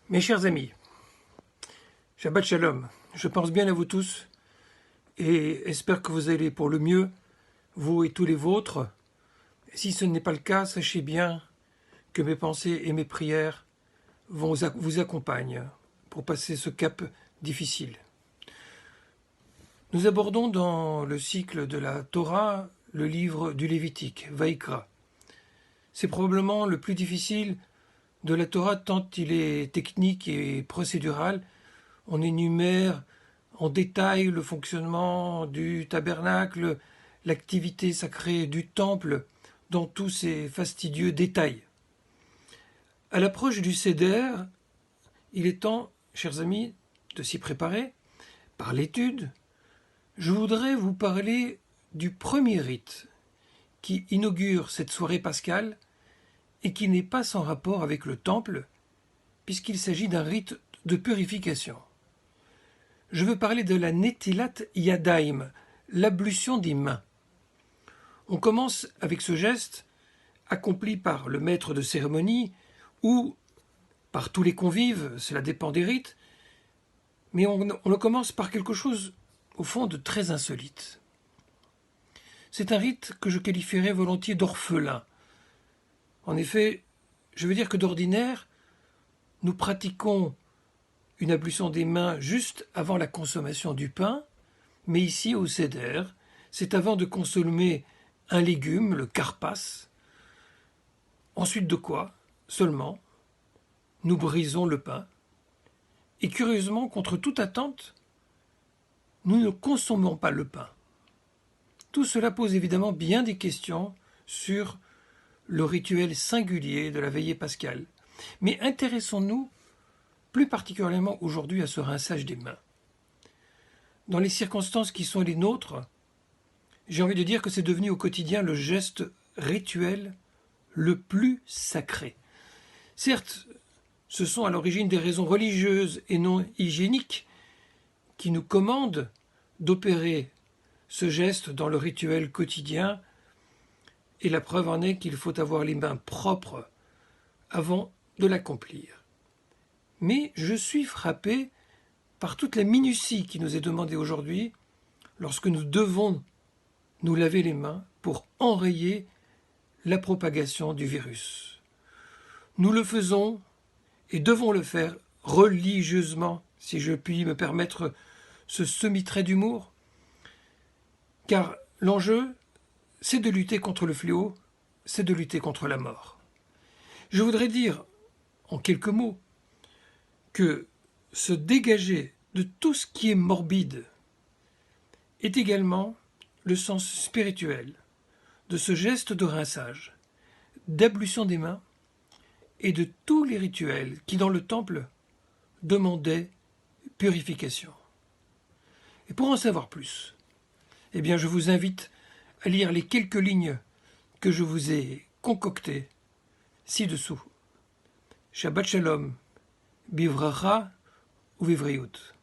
Mes chers amis, Shabbat Shalom, je pense bien à vous tous et espère que vous allez pour le mieux, vous et tous les vôtres. Si ce n'est pas le cas, sachez bien que mes pensées et mes prières vous accompagnent pour passer ce cap difficile. Nous abordons dans le cycle de la Torah le livre du Lévitique, Vaïkra. C'est probablement le plus difficile de la Torah tant il est technique et procédural. On énumère en détail le fonctionnement du tabernacle, l'activité sacrée du temple, dans tous ses fastidieux détails. À l'approche du Seder, il est temps, chers amis, de s'y préparer par l'étude. Je voudrais vous parler du premier rite qui inaugure cette soirée pascale et qui n'est pas sans rapport avec le temple, puisqu'il s'agit d'un rite de purification. Je veux parler de la Netilat Yadayim, l'ablution des mains. On commence avec ce geste, accompli par le maître de cérémonie ou par tous les convives, cela dépend des rites, mais on commence par quelque chose, au fond, de très insolite. C'est un rite que je qualifierais volontiers d'orphelin. En effet, je veux dire que d'ordinaire, nous pratiquons une ablution des mains juste avant la consommation du pain, mais ici, au Seder, c'est avant de consommer un légume, le karpas. Ensuite de quoi, seulement, nous brisons le pain. Et curieusement, contre toute attente, nous ne consommons pas le pain. Tout cela pose évidemment bien des questions sur le rituel singulier de la veillée pascale. Mais intéressons-nous plus particulièrement aujourd'hui à ce rinçage des mains. Dans les circonstances qui sont les nôtres, j'ai envie de dire que c'est devenu au quotidien le geste rituel le plus sacré. Certes, ce sont à l'origine des raisons religieuses et non hygiéniques qui nous commandent d'opérer ce geste dans le rituel quotidien, et la preuve en est qu'il faut avoir les mains propres avant de l'accomplir. Mais je suis frappé par toute la minutie qui nous est demandée aujourd'hui lorsque nous devons nous laver les mains pour enrayer la propagation du virus. Nous le faisons et devons le faire religieusement, si je puis me permettre ce semi-trait d'humour, car l'enjeu, c'est de lutter contre le fléau, c'est de lutter contre la mort. Je voudrais dire, en quelques mots, que se dégager de tout ce qui est morbide est également le sens spirituel de ce geste de rinçage, d'ablution des mains et de tous les rituels qui, dans le temple, demandaient purification. Et pour en savoir plus, eh bien, je vous invite à lire les quelques lignes que je vous ai concoctées ci-dessous. Shabbat Shalom, Bivracha ou Vivriut.